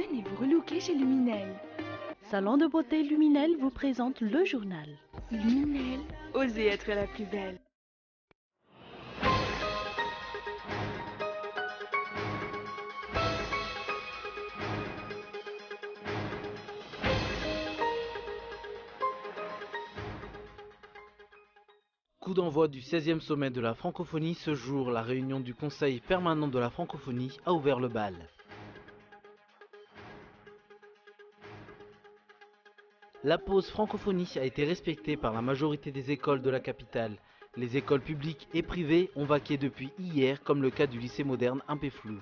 Venez vous relooker chez Luminel. Salon de beauté Luminel vous présente le journal. Luminel, osez être la plus belle. Coup d'envoi du 16e sommet de la francophonie. Ce jour, la réunion du Conseil permanent de la francophonie a ouvert le bal. La pause francophonie a été respectée par la majorité des écoles de la capitale. Les écoles publiques et privées ont vaqué depuis hier, comme le cas du lycée moderne Impéflou.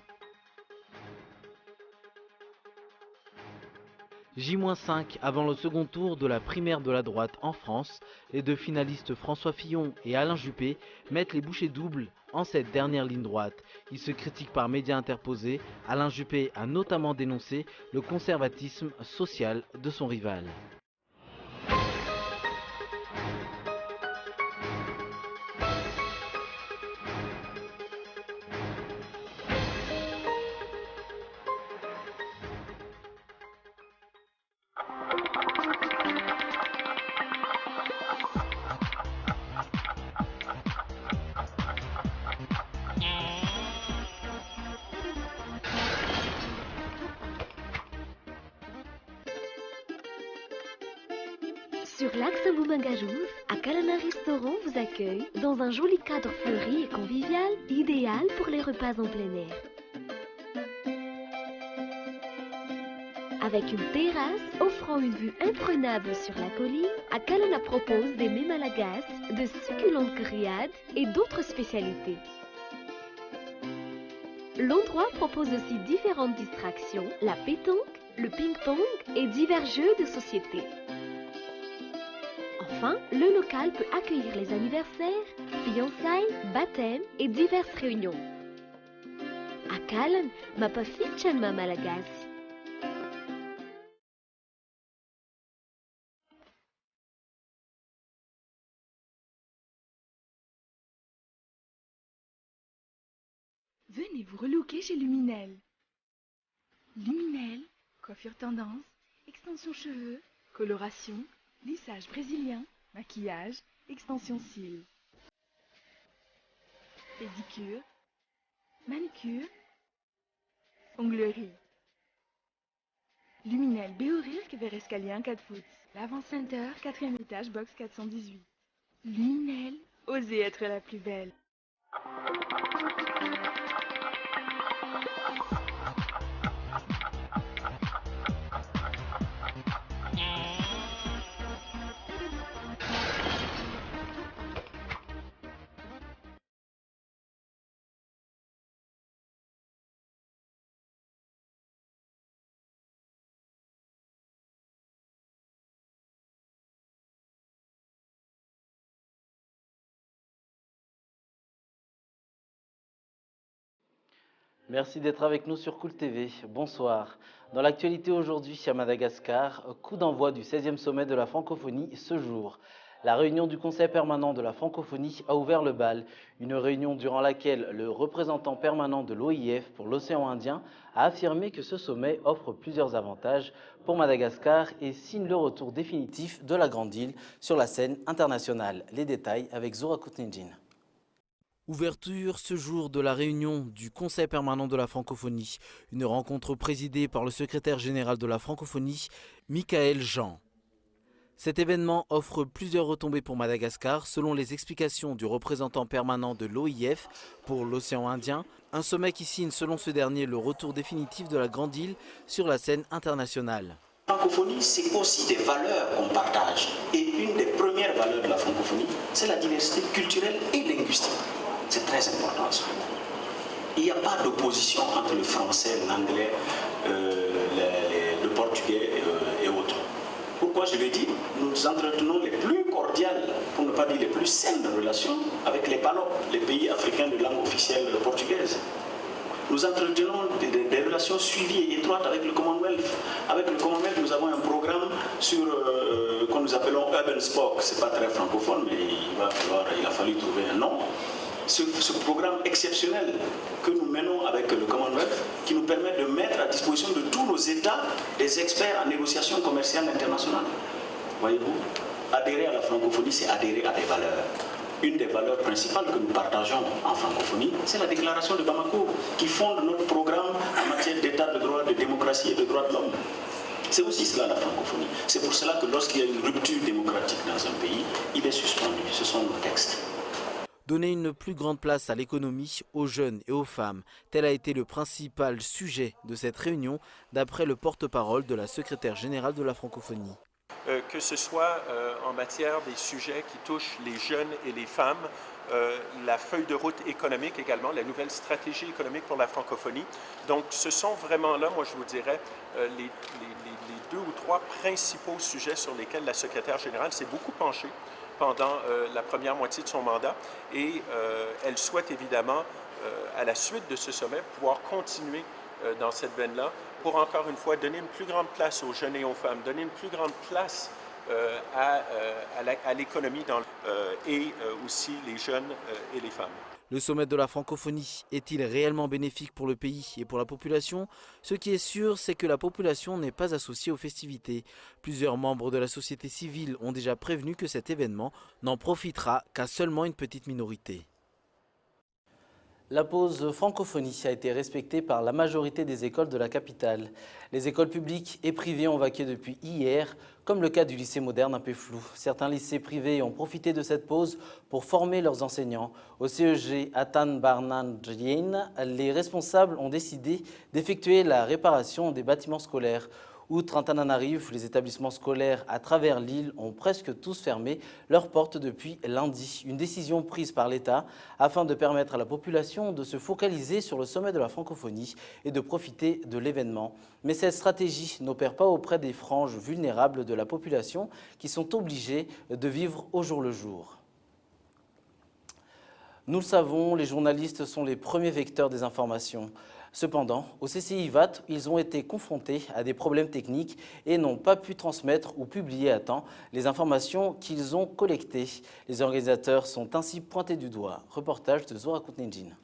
J-5 avant le second tour de la primaire de la droite en France, les deux finalistes François Fillon et Alain Juppé mettent les bouchées doubles en cette dernière ligne droite. Ils se critiquent par médias interposés. Alain Juppé a notamment dénoncé le conservatisme social de son rival. Sur l'axe Boumangajouf, Akalana Restaurant vous accueille dans un joli cadre fleuri et convivial, idéal pour les repas en plein air. Avec une terrasse offrant une vue imprenable sur la colline, Akalana propose des mets malagasy, de succulentes grillades et d'autres spécialités. L'endroit propose aussi différentes distractions, la pétanque, le ping-pong et divers jeux de société. Enfin, le local peut accueillir les anniversaires, fiançailles, baptêmes et diverses réunions. Akalan, mapa fichan ma malagasy. Venez vous relooker chez Luminel. Luminel, coiffure tendance, extension cheveux, coloration, lissage brésilien, maquillage, extension cils. Pédicure, manicure, onglerie. Luminel Béorirk vers escalier 4 foot. L'Avant Center, 4e étage, box 418. Luminel, osez être la plus belle. Merci d'être avec nous sur Cool TV. Bonsoir. Dans l'actualité aujourd'hui à Madagascar, coup d'envoi du 16e sommet de la francophonie ce jour. La réunion du Conseil permanent de la francophonie a ouvert le bal. Une réunion durant laquelle le représentant permanent de l'OIF pour l'océan Indien a affirmé que ce sommet offre plusieurs avantages pour Madagascar et signe le retour définitif de la Grande Île sur la scène internationale. Les détails avec Zora Koutnedjin. Ouverture ce jour de la réunion du Conseil permanent de la francophonie, une rencontre présidée par le secrétaire général de la francophonie, Michael Jean. Cet événement offre plusieurs retombées pour Madagascar, selon les explications du représentant permanent de l'OIF pour l'océan Indien, un sommet qui signe selon ce dernier le retour définitif de la Grande Île sur la scène internationale. La francophonie, c'est aussi des valeurs qu'on partage. Et une des premières valeurs de la francophonie, c'est la diversité culturelle et linguistique. C'est très important ça. Il n'y a pas d'opposition entre le français, l'anglais, le portugais et autres. Pourquoi je le dis? Nous entretenons les plus cordiales, pour ne pas dire les plus saines relations avec les PALOP, les pays africains de langue officielle portugaise. Nous entretenons des relations suivies et étroites avec le Commonwealth. Avec le Commonwealth, nous avons un programme sur que nous appelons Urban Spock. Ce n'est pas très francophone, mais il a fallu trouver un nom. ce programme exceptionnel que nous menons avec le Commonwealth, qui nous permet de mettre à disposition de tous nos États des experts en négociation commerciale internationale. Voyez-vous, adhérer à la francophonie, c'est adhérer à des valeurs. Une des valeurs principales que nous partageons en francophonie, c'est la déclaration de Bamako, qui fonde notre programme en matière d'état de droit, de démocratie et de droits de l'homme. C'est aussi cela la francophonie. C'est pour cela que lorsqu'il y a une rupture démocratique dans un pays, il est suspendu. Ce sont nos textes. Donner une plus grande place à l'économie, aux jeunes et aux femmes, tel a été le principal sujet de cette réunion, d'après le porte-parole de la secrétaire générale de la francophonie. Que ce soit en matière des sujets qui touchent les jeunes et les femmes, la feuille de route économique également, la nouvelle stratégie économique pour la francophonie. Donc ce sont vraiment là, moi je vous dirais, les 2 ou 3 principaux sujets sur lesquels la secrétaire générale s'est beaucoup penchée pendant la première moitié de son mandat et elle souhaite évidemment, à la suite de ce sommet, pouvoir continuer dans cette veine-là pour encore une fois donner une plus grande place aux jeunes et aux femmes, donner une plus grande place à l'économie et aussi les jeunes et les femmes. Le sommet de la francophonie est-il réellement bénéfique pour le pays et pour la population? Ce qui est sûr, c'est que la population n'est pas associée aux festivités. Plusieurs membres de la société civile ont déjà prévenu que cet événement n'en profitera qu'à seulement une petite minorité. La pause francophonie a été respectée par la majorité des écoles de la capitale. Les écoles publiques et privées ont vaqué depuis hier, comme le cas du lycée moderne un peu flou. Certains lycées privés ont profité de cette pause pour former leurs enseignants. Au CEG Atan Barnandjien, les responsables ont décidé d'effectuer la réparation des bâtiments scolaires. Outre Antananarive, les établissements scolaires à travers l'île ont presque tous fermé leurs portes depuis lundi. Une décision prise par l'État afin de permettre à la population de se focaliser sur le sommet de la francophonie et de profiter de l'événement. Mais cette stratégie n'opère pas auprès des franges vulnérables de la population qui sont obligées de vivre au jour le jour. Nous le savons, les journalistes sont les premiers vecteurs des informations. Cependant, au CCI-VAT, ils ont été confrontés à des problèmes techniques et n'ont pas pu transmettre ou publier à temps les informations qu'ils ont collectées. Les organisateurs sont ainsi pointés du doigt. Reportage de Zora Koutnedjin.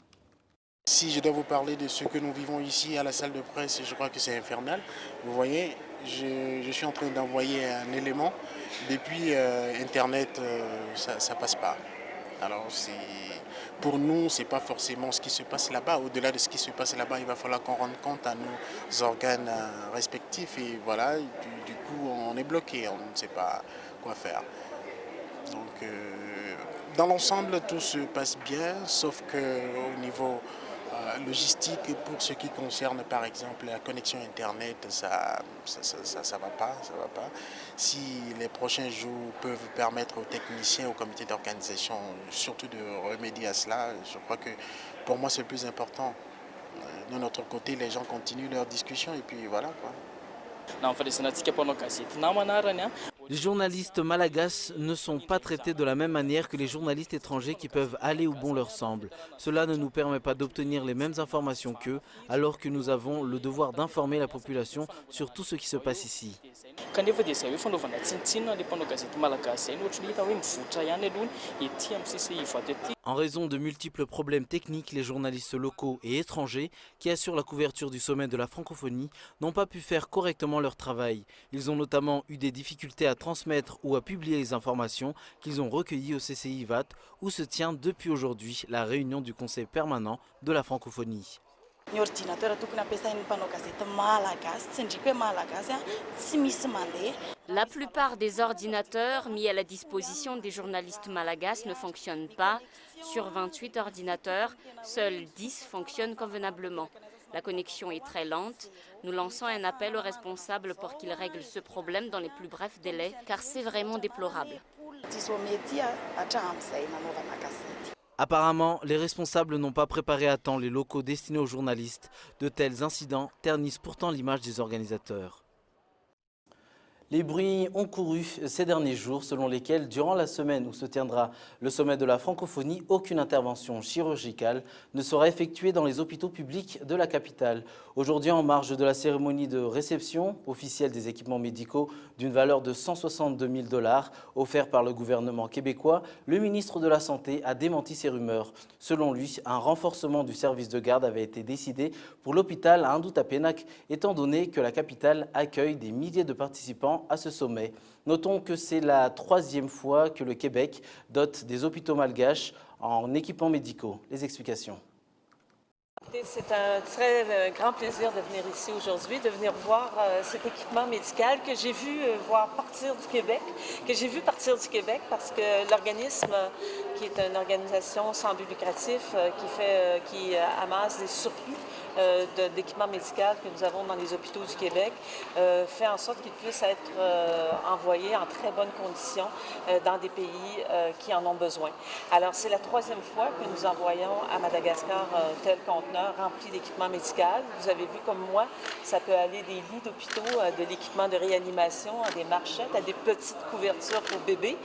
Si je dois vous parler de ce que nous vivons ici à la salle de presse, je crois que c'est infernal. Vous voyez, je suis en train d'envoyer un élément. Depuis Internet, ça passe pas. Alors pour nous, ce n'est pas forcément ce qui se passe là-bas. Au-delà de ce qui se passe là-bas, il va falloir qu'on rende compte à nos organes respectifs. Et voilà, du coup, on est bloqué, on ne sait pas quoi faire. Donc, dans l'ensemble, tout se passe bien, sauf qu'au niveau logistique, pour ce qui concerne par exemple la connexion Internet, ça va pas. Si les prochains jours peuvent permettre aux techniciens, au comité d'organisation, surtout de remédier à cela, je crois que pour moi c'est le plus important. De notre côté, les gens continuent leur discussion et puis voilà quoi. Les journalistes malagasy ne sont pas traités de la même manière que les journalistes étrangers qui peuvent aller où bon leur semble. Cela ne nous permet pas d'obtenir les mêmes informations qu'eux, alors que nous avons le devoir d'informer la population sur tout ce qui se passe ici. En raison de multiples problèmes techniques, les journalistes locaux et étrangers qui assurent la couverture du sommet de la francophonie n'ont pas pu faire correctement leur travail. Ils ont notamment eu des difficultés à transmettre ou à publier les informations qu'ils ont recueillies au CCI-VAT, où se tient depuis aujourd'hui la réunion du Conseil permanent de la francophonie. La plupart des ordinateurs mis à la disposition des journalistes malagasy ne fonctionnent pas. Sur 28 ordinateurs, seuls 10 fonctionnent convenablement. La connexion est très lente. Nous lançons un appel aux responsables pour qu'ils règlent ce problème dans les plus brefs délais, car c'est vraiment déplorable. Apparemment, les responsables n'ont pas préparé à temps les locaux destinés aux journalistes. De tels incidents ternissent pourtant l'image des organisateurs. Les bruits ont couru ces derniers jours selon lesquels, durant la semaine où se tiendra le sommet de la francophonie, aucune intervention chirurgicale ne sera effectuée dans les hôpitaux publics de la capitale. Aujourd'hui, en marge de la cérémonie de réception officielle des équipements médicaux d'une valeur de 162 000 $ offert par le gouvernement québécois, le ministre de la Santé a démenti ces rumeurs. Selon lui, un renforcement du service de garde avait été décidé pour l'hôpital à Ndoutapénac, étant donné que la capitale accueille des milliers de participants à ce sommet. Notons que c'est la 3e fois que le Québec dote des hôpitaux malgaches en équipements médicaux. Les explications. C'est un très grand plaisir de venir ici aujourd'hui, de venir voir cet équipement médical que j'ai vu partir du Québec, parce que l'organisme, qui est une organisation sans but lucratif, qui amasse des surplus d'équipements médicaux que nous avons dans les hôpitaux du Québec, fait en sorte qu'ils puissent être envoyés en très bonnes conditions dans des pays qui en ont besoin. Alors, c'est la 3e fois que nous envoyons à Madagascar tel conteneur rempli d'équipements médicaux. Vous avez vu comme moi, ça peut aller des lits d'hôpitaux, de l'équipement de réanimation, à des marchettes, à des petites couvertures pour bébés.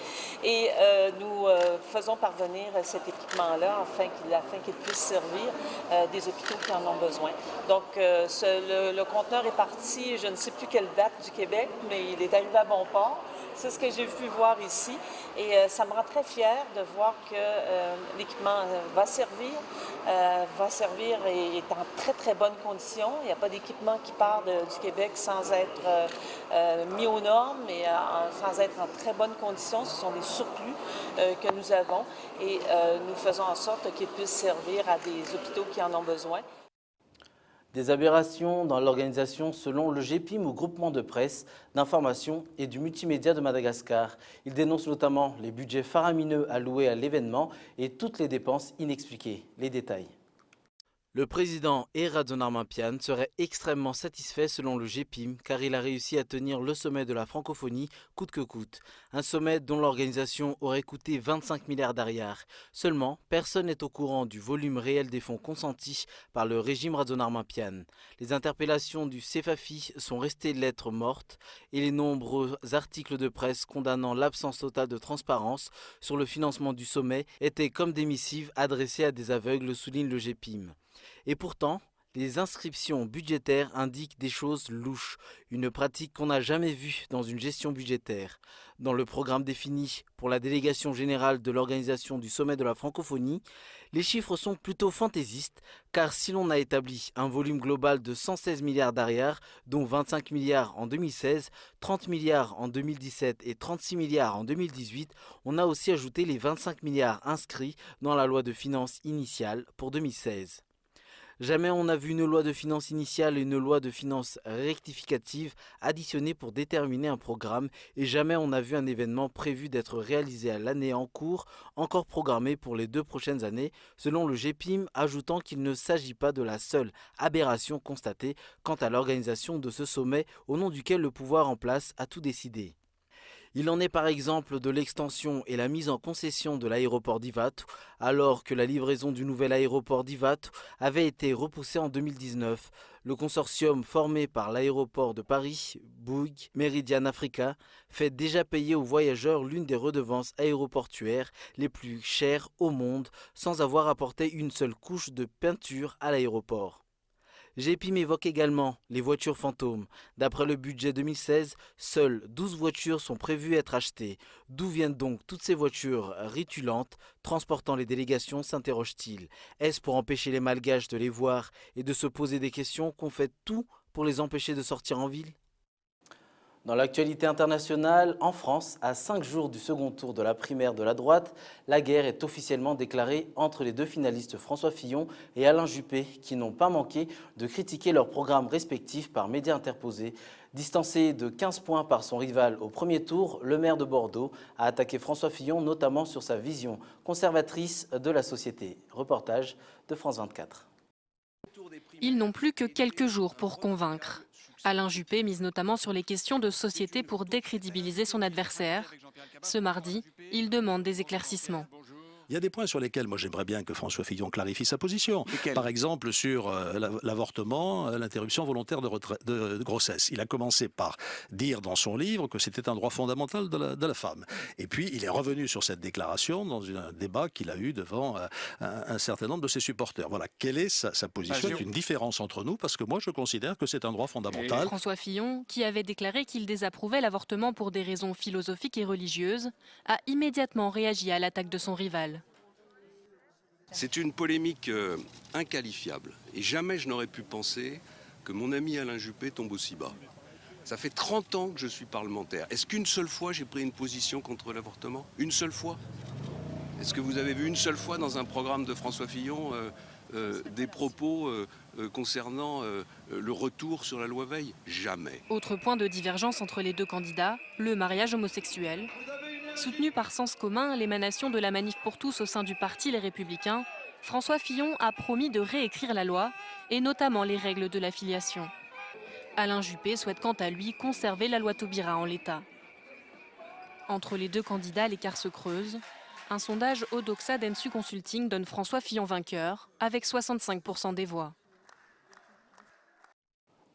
Et nous faisons parvenir cet équipement-là afin qu'il puisse servir des hôpitaux qui en ont besoin. Donc, le conteneur est parti, je ne sais plus quelle date du Québec, mais il est arrivé à bon port. C'est ce que j'ai pu voir ici et ça me rend très fière de voir que l'équipement va servir et est en très très bonnes conditions. Il n'y a pas d'équipement qui part du Québec sans être mis aux normes et sans être en très bonnes conditions. Ce sont des surplus que nous avons et nous faisons en sorte qu'ils puissent servir à des hôpitaux qui en ont besoin. Des aberrations dans l'organisation selon le GEPIM ou groupement de presse, d'information et du multimédia de Madagascar. Il dénonce notamment les budgets faramineux alloués à l'événement et toutes les dépenses inexpliquées. Les détails. Le président Radzonarmampian serait extrêmement satisfait selon le GEPIM car il a réussi à tenir le sommet de la francophonie coûte que coûte. Un sommet dont l'organisation aurait coûté 25 milliards d'ariars. Seulement, personne n'est au courant du volume réel des fonds consentis par le régime Radzonarmampian. Les interpellations du CEFAFI sont restées lettres mortes et les nombreux articles de presse condamnant l'absence totale de transparence sur le financement du sommet étaient comme des missives adressées à des aveugles, souligne le GEPIM. Et pourtant, les inscriptions budgétaires indiquent des choses louches, une pratique qu'on n'a jamais vue dans une gestion budgétaire. Dans le programme défini pour la délégation générale de l'organisation du sommet de la francophonie, les chiffres sont plutôt fantaisistes, car si l'on a établi un volume global de 116 milliards d'ariars, dont 25 milliards en 2016, 30 milliards en 2017 et 36 milliards en 2018, on a aussi ajouté les 25 milliards inscrits dans la loi de finances initiale pour 2016. Jamais on n'a vu une loi de finances initiale et une loi de finances rectificative additionnées pour déterminer un programme et jamais on n'a vu un événement prévu d'être réalisé à l'année en cours, encore programmé pour les 2 prochaines années, selon le GEPIM, ajoutant qu'il ne s'agit pas de la seule aberration constatée quant à l'organisation de ce sommet au nom duquel le pouvoir en place a tout décidé. Il en est par exemple de l'extension et la mise en concession de l'aéroport d'Ivato, alors que la livraison du nouvel aéroport d'Ivato avait été repoussée en 2019. Le consortium formé par l'aéroport de Paris, Bouygues, Meridian Africa, fait déjà payer aux voyageurs l'une des redevances aéroportuaires les plus chères au monde, sans avoir apporté une seule couche de peinture à l'aéroport. GEPIM évoque également les voitures fantômes. D'après le budget 2016, seules 12 voitures sont prévues être achetées. D'où viennent donc toutes ces voitures ritulantes transportant les délégations, s'interroge-t-il. Est-ce pour empêcher les Malgaches de les voir et de se poser des questions qu'on fait tout pour les empêcher de sortir en ville ? Dans l'actualité internationale, en France, à 5 jours du second tour de la primaire de la droite, la guerre est officiellement déclarée entre les 2 finalistes François Fillon et Alain Juppé, qui n'ont pas manqué de critiquer leurs programmes respectifs par médias interposés. Distancé de 15 points par son rival au premier tour, le maire de Bordeaux a attaqué François Fillon, notamment sur sa vision conservatrice de la société. Reportage de France 24. Ils n'ont plus que quelques jours pour convaincre. Alain Juppé mise notamment sur les questions de société pour décrédibiliser son adversaire. Ce mardi, il demande des éclaircissements. Il y a des points sur lesquels moi j'aimerais bien que François Fillon clarifie sa position. Par exemple sur l'avortement, l'interruption volontaire de grossesse. Il a commencé par dire dans son livre que c'était un droit fondamental de la femme. Et puis il est revenu sur cette déclaration dans un débat qu'il a eu devant un certain nombre de ses supporters. Voilà, quelle est sa position? Il y a une différence entre nous parce que moi je considère que c'est un droit fondamental. François Fillon, qui avait déclaré qu'il désapprouvait l'avortement pour des raisons philosophiques et religieuses, a immédiatement réagi à l'attaque de son rival. C'est une polémique inqualifiable. Et jamais je n'aurais pu penser que mon ami Alain Juppé tombe aussi bas. Ça fait 30 ans que je suis parlementaire. Est-ce qu'une seule fois j'ai pris une position contre l'avortement? Une seule fois? Est-ce que vous avez vu une seule fois dans un programme de François Fillon des propos concernant le retour sur la loi Veil? Jamais. Autre point de divergence entre les deux candidats, le mariage homosexuel. Soutenu par Sens commun, l'émanation de la Manif pour tous au sein du parti Les Républicains, François Fillon a promis de réécrire la loi, et notamment les règles de la filiation. Alain Juppé souhaite quant à lui conserver la loi Taubira en l'état. Entre les deux candidats, l'écart se creuse. Un sondage Odoxa Densu Consulting donne François Fillon vainqueur, avec 65% des voix.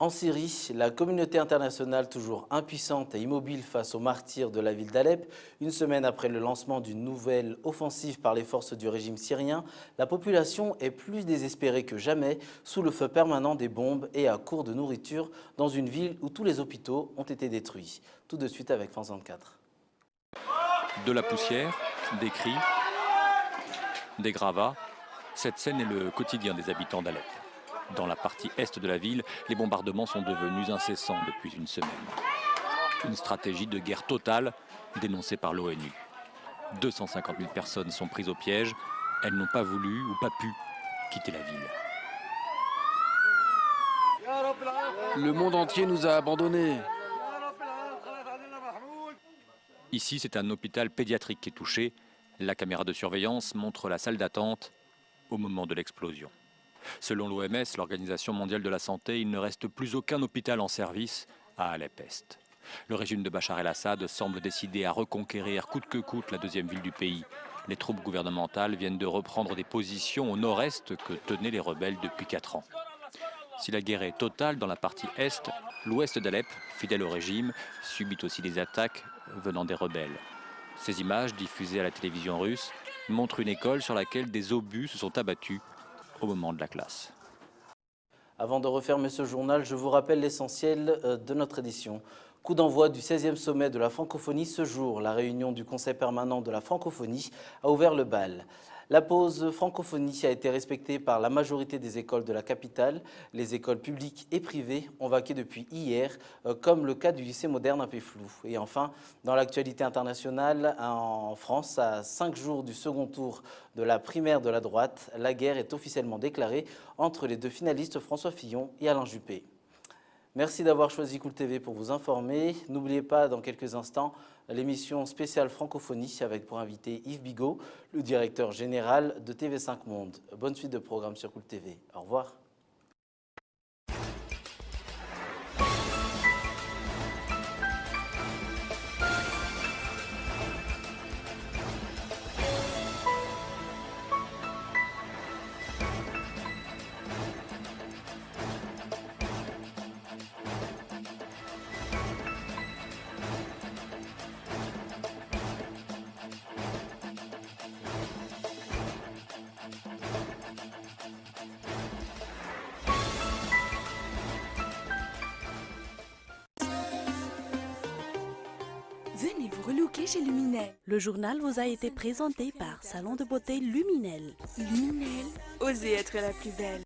En Syrie, la communauté internationale toujours impuissante et immobile face aux martyrs de la ville d'Alep. Une semaine après le lancement d'une nouvelle offensive par les forces du régime syrien, la population est plus désespérée que jamais sous le feu permanent des bombes et à court de nourriture dans une ville où tous les hôpitaux ont été détruits. Tout de suite avec France 24. De la poussière, des cris, des gravats. Cette scène est le quotidien des habitants d'Alep. Dans la partie est de la ville, les bombardements sont devenus incessants depuis une semaine. Une stratégie de guerre totale dénoncée par l'ONU. 250 000 personnes sont prises au piège. Elles n'ont pas voulu ou pas pu quitter la ville. Le monde entier nous a abandonnés. Ici, c'est un hôpital pédiatrique qui est touché. La caméra de surveillance montre la salle d'attente au moment de l'explosion. Selon l'OMS, l'Organisation mondiale de la santé, il ne reste plus aucun hôpital en service à Alep-Est. Le régime de Bachar el-Assad semble décidé à reconquérir coûte que coûte la deuxième ville du pays. Les troupes gouvernementales viennent de reprendre des positions au nord-est que tenaient les rebelles depuis 4 ans. Si la guerre est totale dans la partie est, l'ouest d'Alep, fidèle au régime, subit aussi des attaques venant des rebelles. Ces images, diffusées à la télévision russe, montrent une école sur laquelle des obus se sont abattus au moment de la classe. Avant de refermer ce journal, je vous rappelle l'essentiel de notre édition. Coup d'envoi du 16e sommet de la francophonie ce jour. La réunion du Conseil permanent de la francophonie a ouvert le bal. La pause francophonie a été respectée par la majorité des écoles de la capitale. Les écoles publiques et privées ont vaqué depuis hier, comme le cas du lycée moderne à Péflou. Et enfin, dans l'actualité internationale, en France, à 5 jours du second tour de la primaire de la droite, la guerre est officiellement déclarée entre les deux finalistes François Fillon et Alain Juppé. Merci d'avoir choisi Cool TV pour vous informer. N'oubliez pas, dans quelques instants, l'émission spéciale francophonie avec pour invité Yves Bigot, le directeur général de TV5 Monde. Bonne suite de programme sur Cool TV. Au revoir. Venez vous relooker chez Luminel. Le journal vous a été présenté par Salon de beauté Luminel. Luminel, osez être la plus belle.